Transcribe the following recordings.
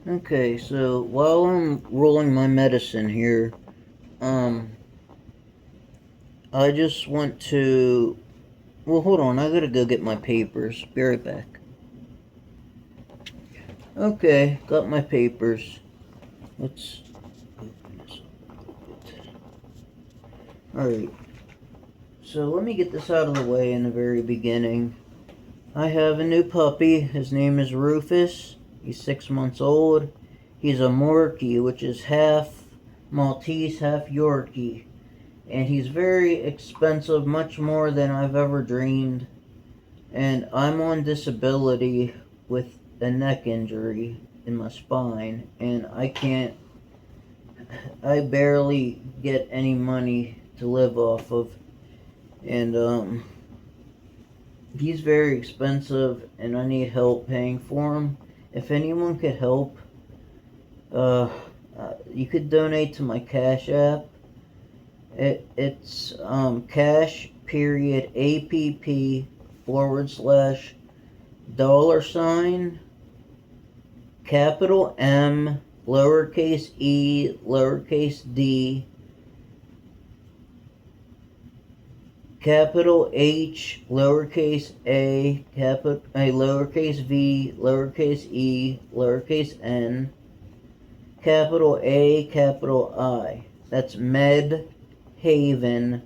Okay, so while I'm rolling my medicine here, um, I just want to. Well, hold on, I gotta go get my papers. Be right back. Okay, got my papers. Let's open this up a little bit. Alright, so let me get this out of the way in the very beginning. I have a new puppy. His name is Rufus. He's 6 months old. He's a Morkie, which is half Maltese, half Yorkie. And he's very expensive, much more than I've ever dreamed. And I'm on disability with a neck injury in my spine, and I barely get any money to live off of. And he's very expensive, and I need help paying for him. If anyone could help, you could donate to my Cash app. It's cash period app / $ capital M lowercase e lowercase d capital H lowercase a lowercase v lowercase e lowercase n capital A capital I. That's MedHavenAI.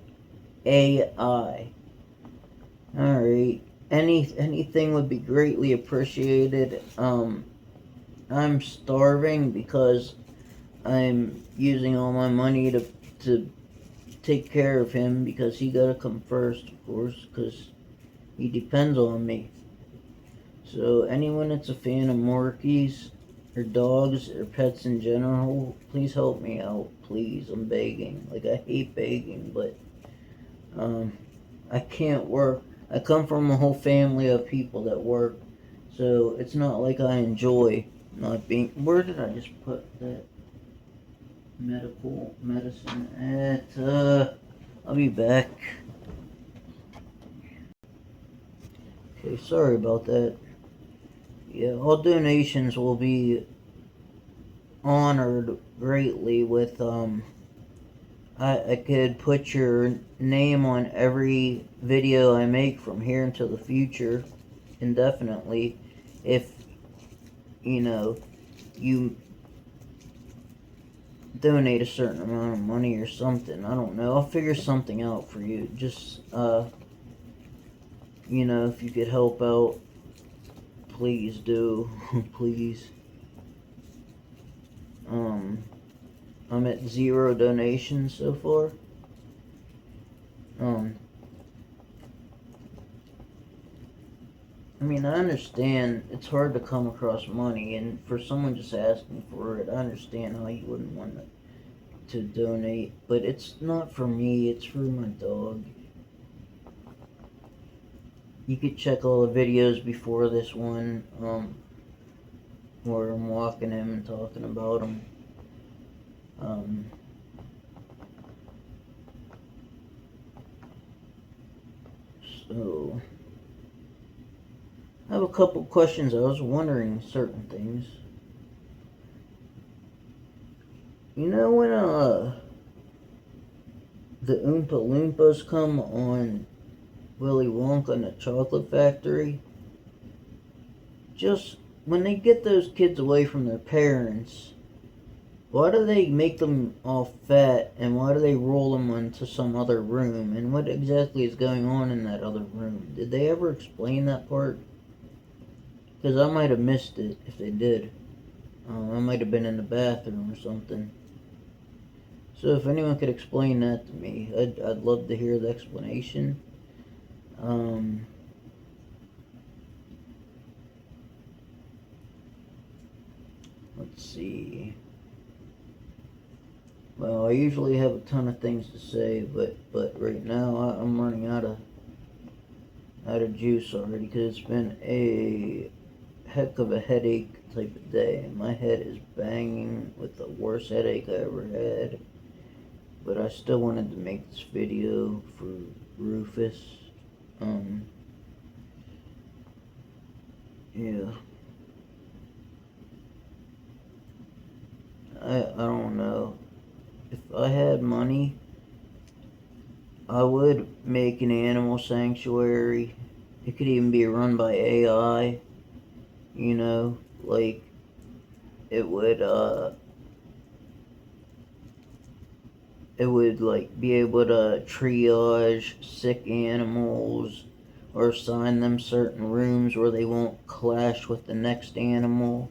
Alright. Anything would be greatly appreciated. I'm starving because I'm using all my money to take care of him, because he gotta come first, of course, because he depends on me. So anyone that's a fan of Morkies or dogs or pets in general, please help me out, please. I'm begging. Like, I hate begging, but I can't work. I come from a whole family of people that work, so it's not like I enjoy not being. Where did I just put that medical medicine at? I'll be back. Okay, sorry about that. Yeah, all donations will be honored greatly with I could put your name on every video I make from here until the future, indefinitely, if you donate a certain amount of money or something. I don't know. I'll figure something out for you. Just if you could help out, please do. Please. I'm at 0 donations so far. I mean, I understand it's hard to come across money, and for someone just asking for it, I understand how you wouldn't want to donate, but it's not for me, it's for my dog. You could check all the videos before this one, where I'm walking him and talking about him. So, I have a couple questions. I was wondering certain things. You know when the Oompa Loompas come on Willy Wonka and the Chocolate Factory? Just when they get those kids away from their parents, why do they make them all fat, and why do they roll them into some other room? And what exactly is going on in that other room? Did they ever explain that part? Because I might have missed it if they did. I might have been in the bathroom or something. So if anyone could explain that to me, I'd love to hear the explanation. Let's see. Well, I usually have a ton of things to say, but right now I'm running out of juice already, because it's been a heck of a headache type of day. My head is banging with the worst headache I ever had. But I still wanted to make this video for Rufus. Yeah. I don't know. If I had money, I would make an animal sanctuary. It could even be run by AI, you know, like it would like be able to triage sick animals or assign them certain rooms where they won't clash with the next animal.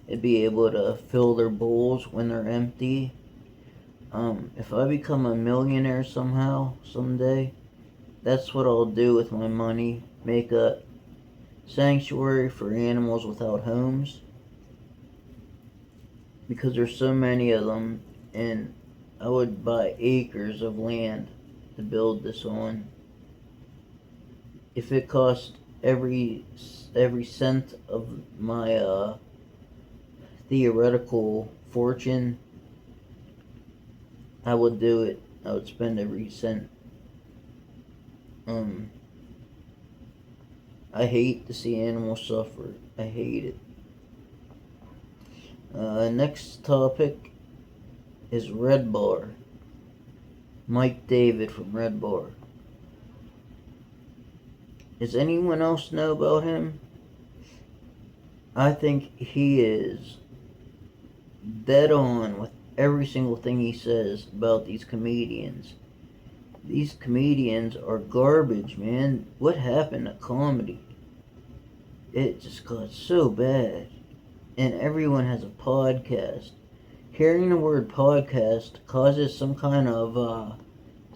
It'd be able to fill their bowls when they're empty. If I become a millionaire somehow, someday, that's what I'll do with my money. Make a sanctuary for animals without homes. Because there's so many of them, and I would buy acres of land to build this on. If it cost every cent of my theoretical fortune, I would do it. I would spend every cent. I hate to see animals suffer. I hate it. Next topic is Red Bar. Mike David from Red Bar. Does anyone else know about him? I think he is dead on with every single thing he says about these comedians. These comedians are garbage, man. What happened to comedy? It just got so bad. And everyone has a podcast. Hearing the word podcast causes some kind of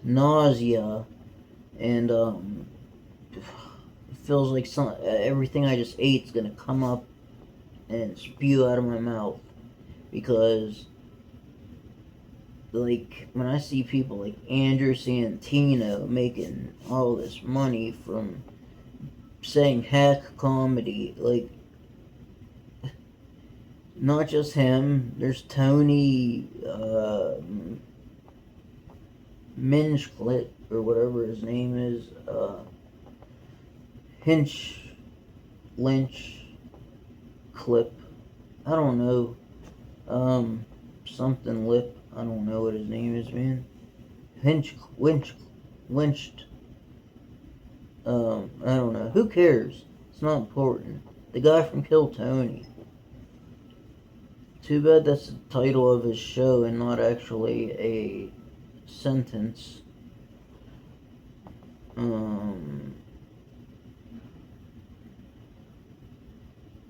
nausea, and it feels like everything I just ate is gonna come up and spew out of my mouth. Because, like, when I see people like Andrew Santino making all this money from saying hack comedy, like, not just him, there's Tony Minchcliffe, or whatever his name is, Lynch Clip, I don't know, something Lip, I don't know what his name is, man. Lynched, I don't know, who cares, it's not important. The guy from Kill Tony. Too bad that's the title of his show and not actually a sentence.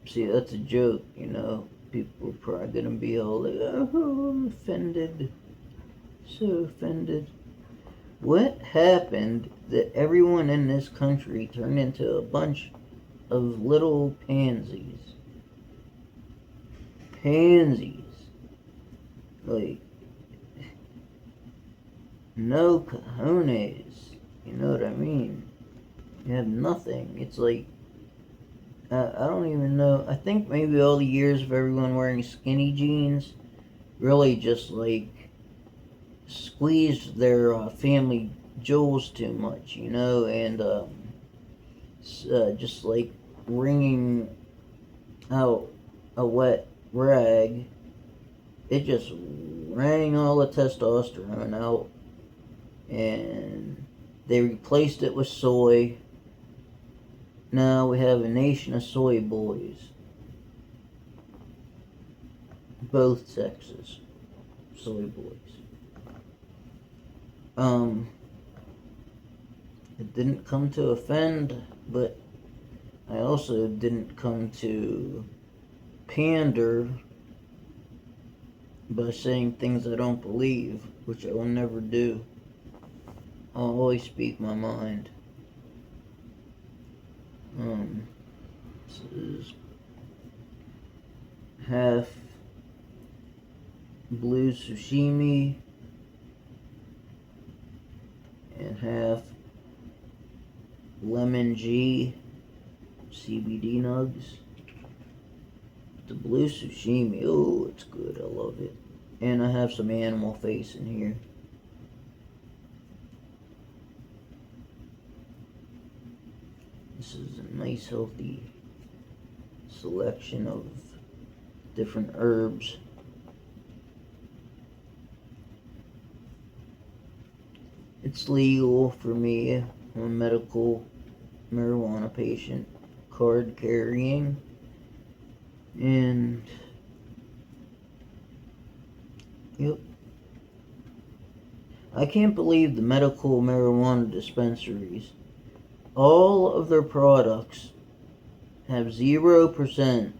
See, that's a joke, you know. People are probably gonna be all like, oh, I'm offended. So offended. What happened that everyone in this country turned into a bunch of little pansies? Like, no cojones. You know what I mean? You have nothing. It's like, I don't even know. I think maybe all the years of everyone wearing skinny jeans really just like squeezed their family jewels too much, you know, and just like wringing out a wet rag, it just rang all the testosterone out, and they replaced it with soy. Now we have a nation of soy boys. Both sexes. Soy boys. It didn't come to offend, but I also didn't come to pander by saying things I don't believe, which I will never do. I'll always speak my mind. This is half blue sushimi and half lemon G CBD nugs. The blue sushimi, oh, it's good, I love it. And I have some animal face in here. This is a nice healthy selection of different herbs. It's legal for me. I'm a medical marijuana patient, card carrying, and yep. I can't believe the medical marijuana dispensaries. All of their products have 0%,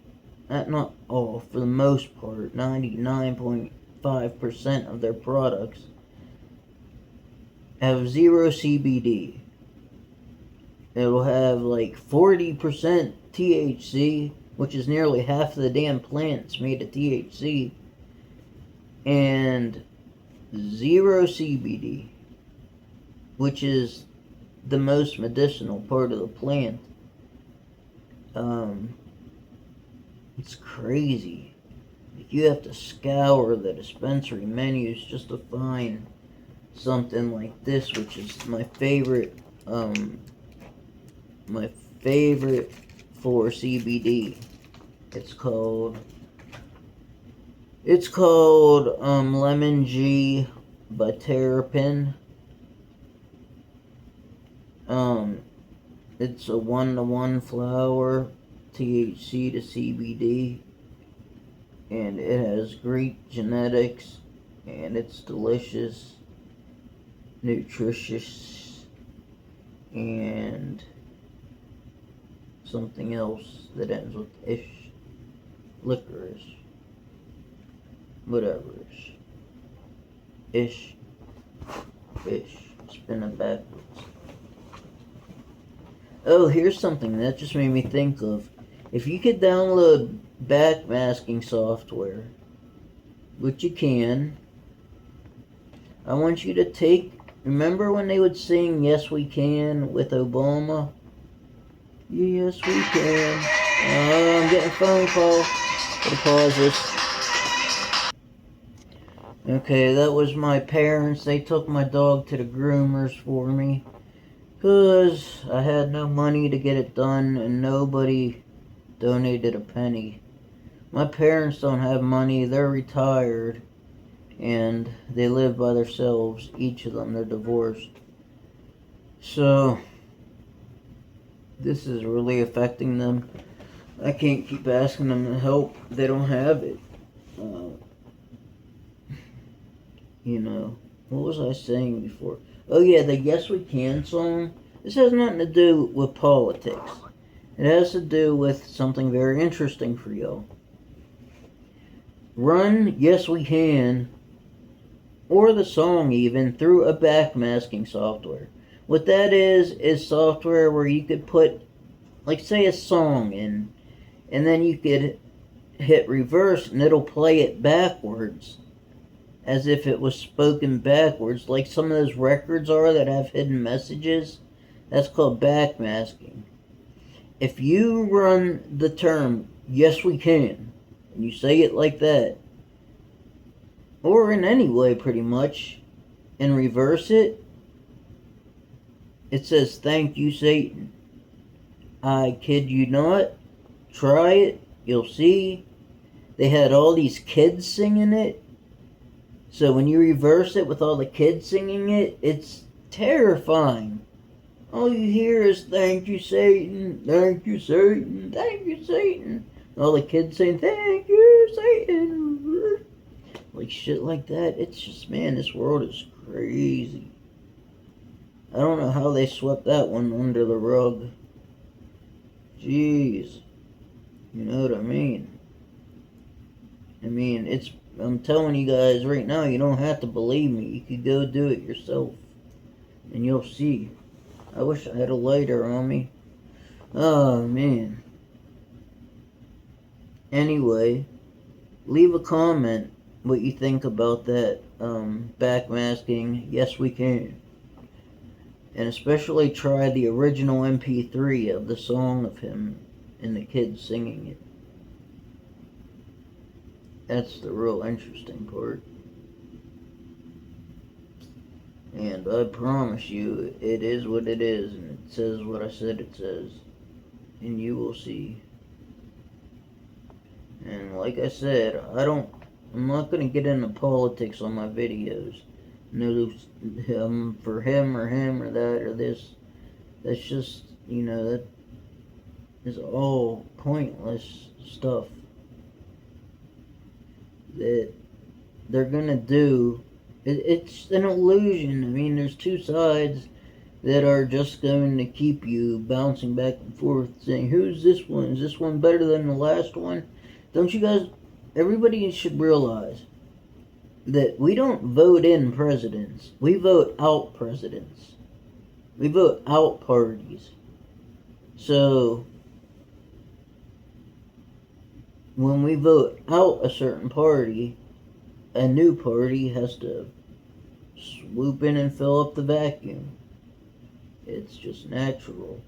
not all, for the most part, 99.5% of their products have 0 CBD. It'll have like 40% THC, which is nearly half of the damn plant's made of THC, and 0 CBD, which is the most medicinal part of the plant. It's crazy. You have to scour the dispensary menus just to find something like this, which is my favorite for CBD. It's called Lemon G by Terrapin. It's a 1-to-1 flower, THC to CBD, and it has great genetics, and it's delicious, nutritious, and something else that ends with ish, licorice, whatever ish, spin it backwards. Oh, here's something that just made me think of. If you could download backmasking software, which you can, I want you to remember when they would sing Yes We Can with Obama? Yes we can. I'm getting a phone call. Gotta pause this. Okay, that was my parents. They took my dog to the groomers for me, because I had no money to get it done and nobody donated a penny. My parents don't have money. They're retired and they live by themselves. Each of them, they're divorced. So this is really affecting them. I can't keep asking them to help. They don't have it. What was I saying before? Oh yeah, the Yes We Can song. This has nothing to do with politics. It has to do with something very interesting for y'all. Run Yes We Can, or the song even, through a backmasking software. What that is software where you could put, like, say, a song in, and then you could hit reverse and it'll play it backwards as if it was spoken backwards, like some of those records are that have hidden messages. That's called backmasking. If you run the term Yes We Can, and you say it like that, or in any way pretty much, and reverse it, it says thank you Satan. I kid you not. Try it, you'll see. They had all these kids singing it. So when you reverse it with all the kids singing it, it's terrifying. All you hear is thank you Satan, thank you Satan, thank you Satan. And all the kids saying thank you Satan. Like shit like that. It's just, man, this world is crazy. I don't know how they swept that one under the rug. Jeez. You know what I mean? I'm telling you guys right now, you don't have to believe me. You could go do it yourself. And you'll see. I wish I had a lighter on me. Oh, man. Anyway, leave a comment what you think about that backmasking Yes We Can. And especially try the original MP3 of the song of him and the kids singing it. That's the real interesting part. And I promise you, it is what it is, and it says what I said it says. And you will see. And like I said, I'm not going to get into politics on my videos. no for him or that or this. That's just, that is all pointless stuff that they're gonna do. It's an illusion. I mean, there's two sides that are just going to keep you bouncing back and forth saying, who's this one? Is this one better than the last one? Don't you guys, everybody should realize that we don't vote in presidents. We vote out presidents. We vote out parties. So, when we vote out a certain party, a new party has to swoop in and fill up the vacuum. It's just natural.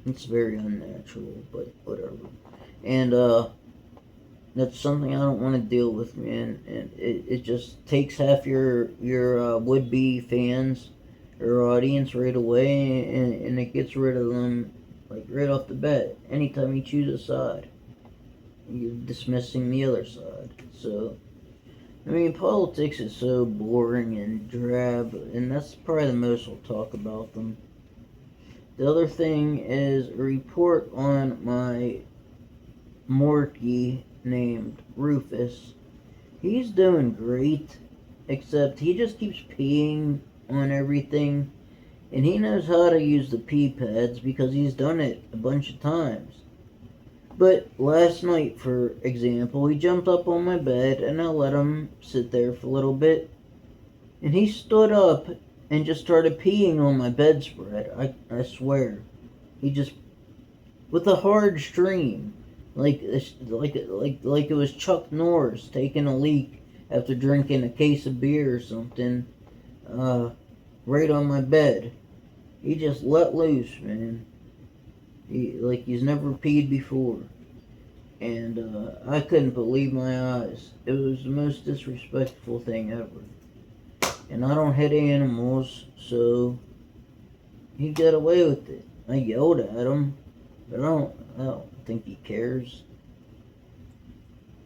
It's very unnatural, but whatever. And that's something I don't want to deal with, man. And it just takes half your would-be fans or audience right away, and it gets rid of them like right off the bat. Anytime you choose a side, you're dismissing the other side. So, I mean, politics is so boring and drab, and that's probably the most we'll talk about them. The other thing is a report on my Morkie named Rufus. He's doing great, except he just keeps peeing on everything, and he knows how to use the pee pads because he's done it a bunch of times. But last night, for example, he jumped up on my bed and I let him sit there for a little bit. And he stood up and just started peeing on my bedspread. I swear. He just, with a hard stream. Like it was Chuck Norris taking a leak after drinking a case of beer or something. Right on my bed. He just let loose, man. He's never peed before. And I couldn't believe my eyes. It was the most disrespectful thing ever. And I don't hit animals, so he got away with it. I yelled at him, but I don't think he cares.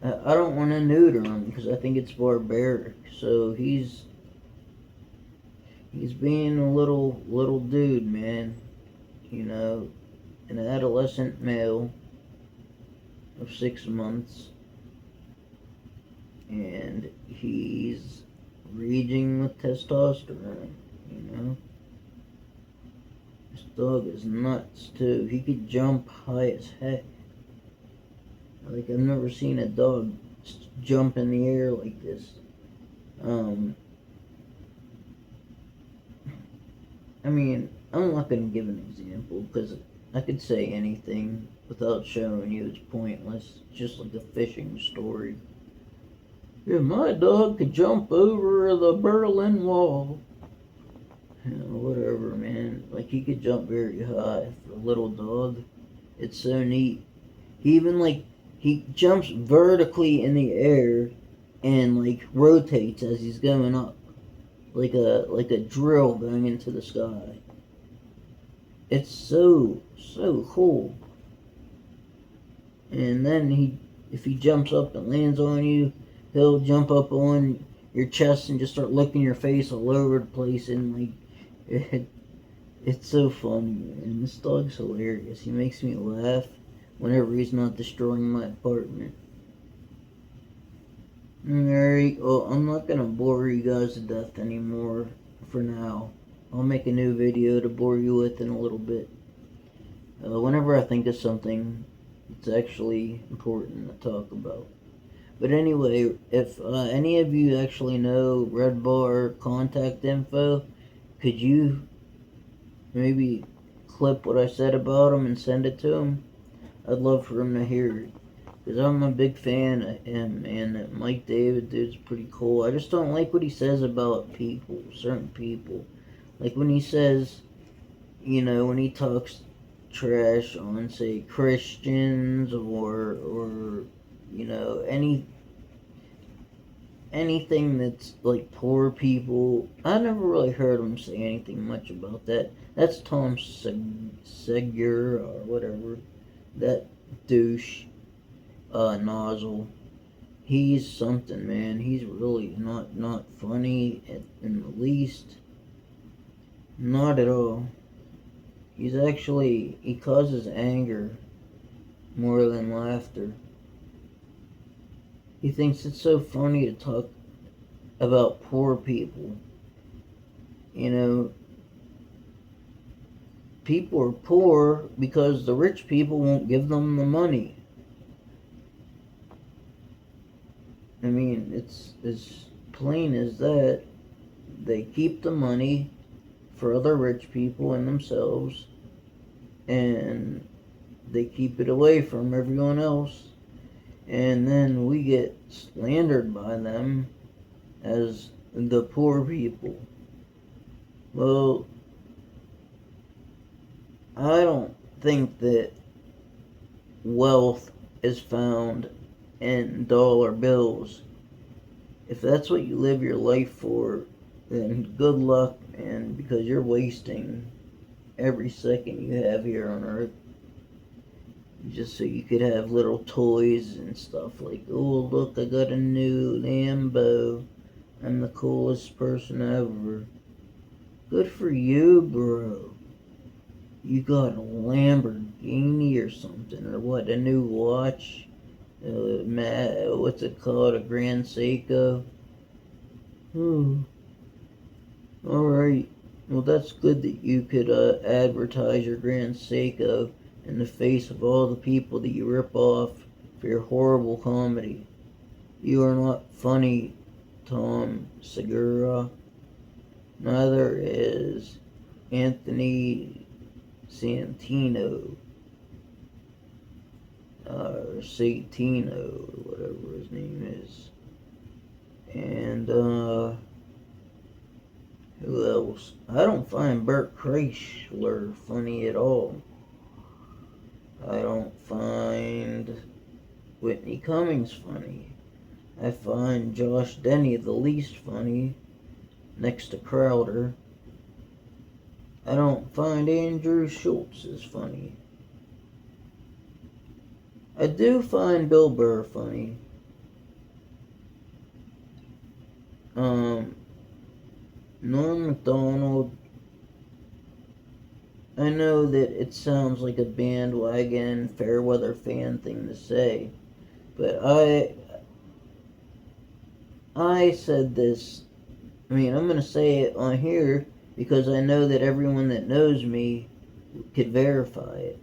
I don't want to neuter him because I think it's barbaric. So he's being a little dude, man. An adolescent male of 6 months, and he's raging with testosterone. This dog is nuts too. He could jump high as heck. Like, I've never seen a dog jump in the air like this. I mean, I'm not going to give an example because I could say anything without showing you. It's pointless. It's just like a fishing story. Yeah, my dog could jump over the Berlin Wall. Whatever, man. Like, he could jump very high for a little dog. It's so neat. He jumps vertically in the air and rotates as he's going up. Like a drill going into the sky. It's so cool. And then if he jumps up and lands on you, he'll jump up on your chest and just start licking your face all over the place, and it's so funny. And this dog's hilarious. He makes me laugh whenever he's not destroying my apartment. Alright, well, I'm not gonna bore you guys to death anymore for now. I'll make a new video to bore you with in a little bit. Whenever I think of something it's actually important to talk about. But anyway, if any of you actually know Red Bar contact info, could you maybe clip what I said about him and send it to him? I'd love for him to hear it. Because I'm a big fan of him, and that Mike David dude's pretty cool. I just don't like what he says about people, certain people. Like when he says, when he talks trash on, say, Christians or anything that's like poor people. I never really heard him say anything much about that. That's Tom Segura or whatever. That douche nozzle. he's something, man. He's really not funny in the least. Not at all. He causes anger more than laughter. He thinks it's so funny to talk about poor people. You know, people are poor because the rich people won't give them the money. I mean, it's as plain as that. They keep the money for other rich people and themselves, and they keep it away from everyone else, and then we get slandered by them as the poor people. Well, I don't think that wealth is found in dollar bills. If that's what you live your life for, then good luck, and because you're wasting every second you have here on earth just so you could have little toys and stuff like, oh look, I got a new Lambo, I'm the coolest person ever. Good for you, bro. You got a Lamborghini or something, or what, a new watch? What's it called, a Grand Seiko? Alright, well that's good that you could advertise your Grand Seiko in the face of all the people that you rip off for your horrible comedy. You are not funny, Tom Segura. Neither is Anthony Santino. Or Satino, or whatever his name is. And, who else? I don't find Bert Kreischer funny at all. I don't find Whitney Cummings funny. I find Josh Denny the least funny, next to Crowder. I don't find Andrew Schultz as funny. I do find Bill Burr funny. Norm Macdonald, I know that it sounds like a bandwagon, fair weather fan thing to say, but I said this, I'm going to say it on here because I know that everyone that knows me could verify it,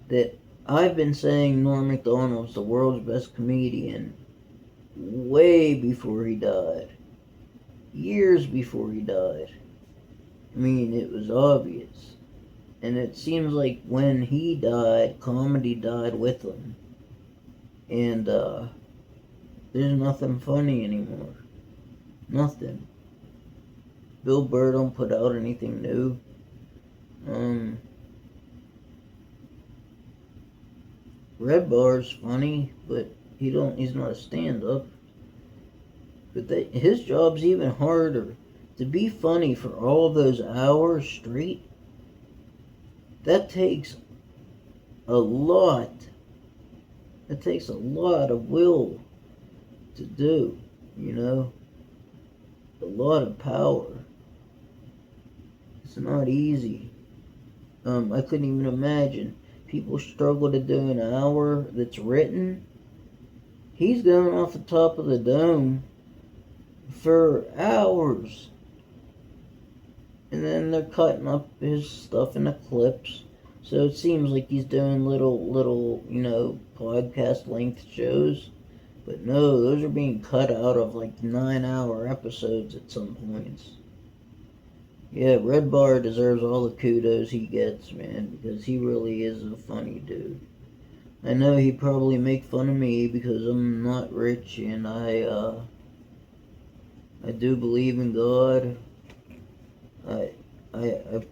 that I've been saying Norm Macdonald's the world's best comedian way before he died. Years before he died. It was obvious. And it seems like when he died, comedy died with him. And there's nothing funny anymore. Nothing. Bill Burr don't put out anything new. Red Bar's funny, but he's not a stand-up. But his job's even harder. To be funny for all of those hours straight, that takes a lot. It takes a lot of will to do, a lot of power. It's not easy. I couldn't even imagine. People struggle to do an hour that's written. He's going off the top of the dome for hours. And then they're cutting up his stuff into clips. So it seems like he's doing little, podcast length shows. But no, those are being cut out of like 9-hour episodes at some points. Yeah, Red Bar deserves all the kudos he gets, man, because he really is a funny dude. I know he'd probably make fun of me because I'm not rich and I do believe in God. I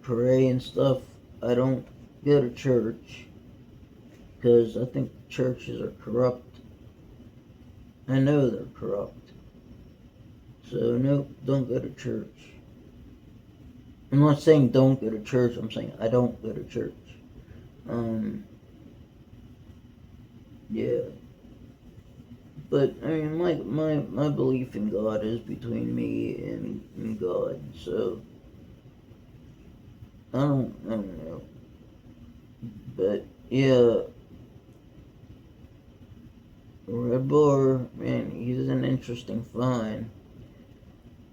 pray and stuff. I don't go to church because I think churches are corrupt. I know they're corrupt. So nope, don't go to church. I'm not saying don't go to church, I'm saying I don't go to church. Yeah. But I mean, my belief in God is between me and God. So I don't know. But yeah, Red Bar, man, he's an interesting find.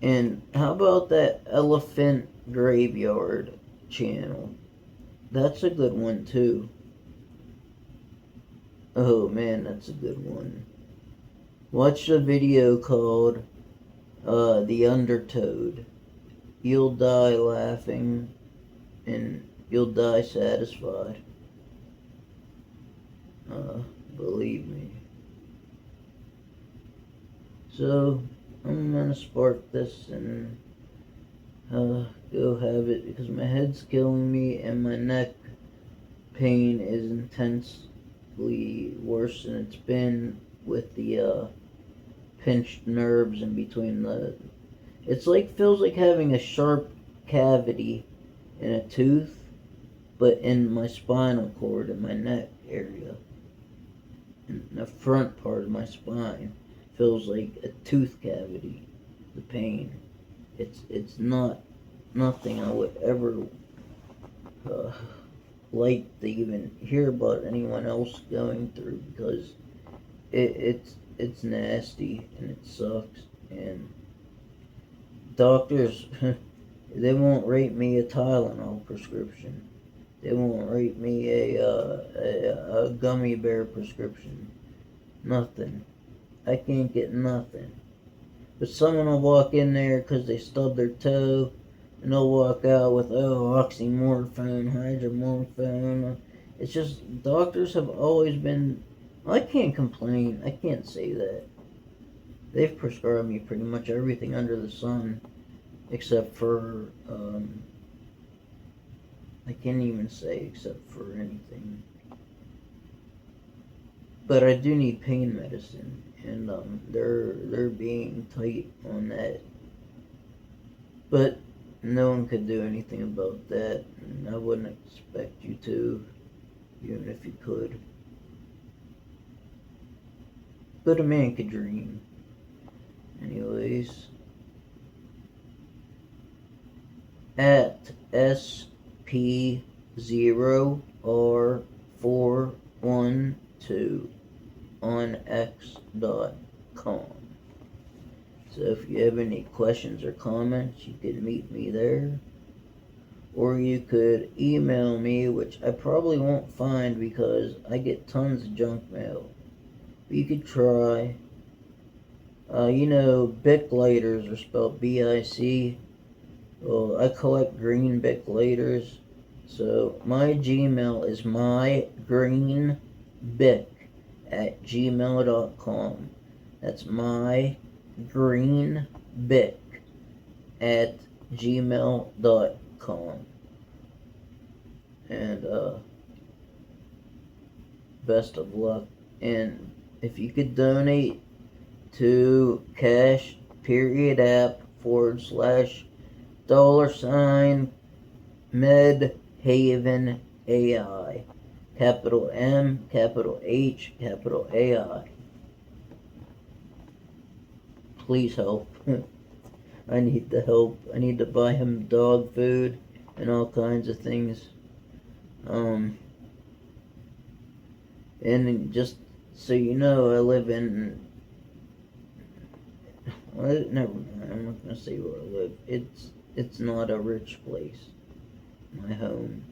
And how about that Elephant Graveyard channel? That's a good one too. Oh man, that's a good one. Watch the video called The Undertoad. You'll die laughing and you'll die satisfied. Uh, Believe me. So I'm gonna spark this and go have it because my head's killing me and my neck pain is intensely worse than it's been with the pinched nerves in between the. It's like feels like having a sharp cavity in a tooth, but in my spinal cord in my neck area, in the front part of my spine, feels like a tooth cavity. The pain. It's not nothing I would ever uh, like to even hear about anyone else going through because it's nasty and it sucks and doctors they won't write me a Tylenol prescription. They won't write me a gummy bear prescription. Nothing. I can't get nothing. But someone will walk in there because they stubbed their toe, and they'll walk out with, oxymorphone, hydromorphone. It's just, doctors have always been, I can't complain. I can't say that. They've prescribed me pretty much everything under the sun, except for, I can't even say except for anything. But I do need pain medicine, and they're being tight on that. But no one could do anything about that, and I wouldn't expect you to, even if you could. But a man could dream. Anyways, at SP0R412 on X.com. So if you have any questions or comments, you can meet me there. Or you could email me, which I probably won't find because I get tons of junk mail. But you could try. Bic lighters are spelled BIC. Well, I collect green Bic lighters. So my Gmail is mygreenbic@gmail.com. That's mygreenbic@gmail.com. And best of luck. And if you could donate to cash.app /$ MedHavenAI. Capital M, capital H, capital AI. Please help. I need the help. I need to buy him dog food and all kinds of things. And just so you know, I live in. Well, never mind. I'm not gonna say where I live. It's not a rich place. My home.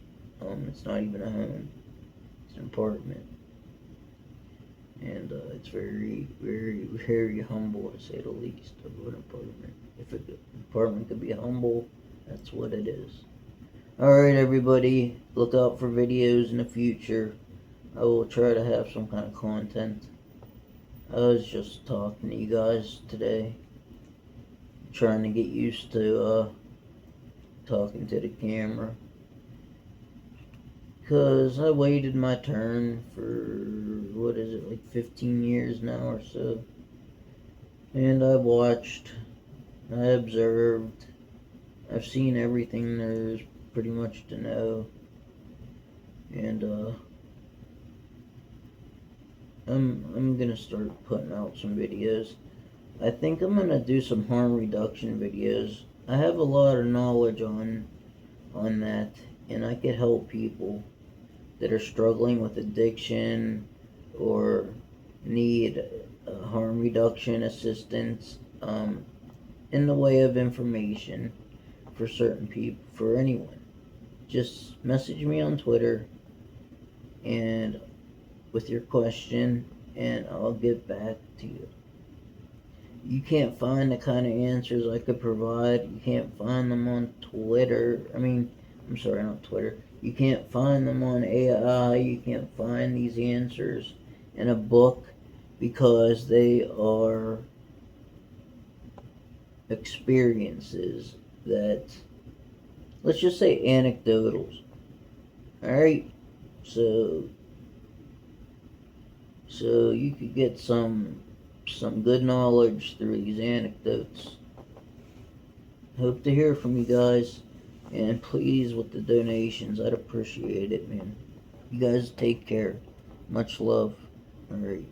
It's not even a home. It's an apartment. And it's very, very, very humble, to say the least, of an apartment. If an apartment could be humble, that's what it is. Alright, everybody, look out for videos in the future. I will try to have some kind of content. I was just talking to you guys today. Trying to get used to talking to the camera. Because I waited my turn for, 15 years now or so. And I watched, I observed, I've seen everything there's pretty much to know. And I'm gonna start putting out some videos. I think I'm gonna do some harm reduction videos. I have a lot of knowledge on that, and I could help people that are struggling with addiction or need harm reduction assistance in the way of information for certain people, for anyone. Just message me on Twitter and with your question, and I'll get back to you. You can't find the kind of answers I could provide. You can't find them on Twitter. I'm sorry, not Twitter. You can't find them on AI. You can't find these answers in a book because they are experiences that, let's just say, anecdotals. Alright? So you could get some good knowledge through these anecdotes. Hope to hear from you guys, and please with the donations, I'd appreciate it, man. You guys take care. Much love. Alright.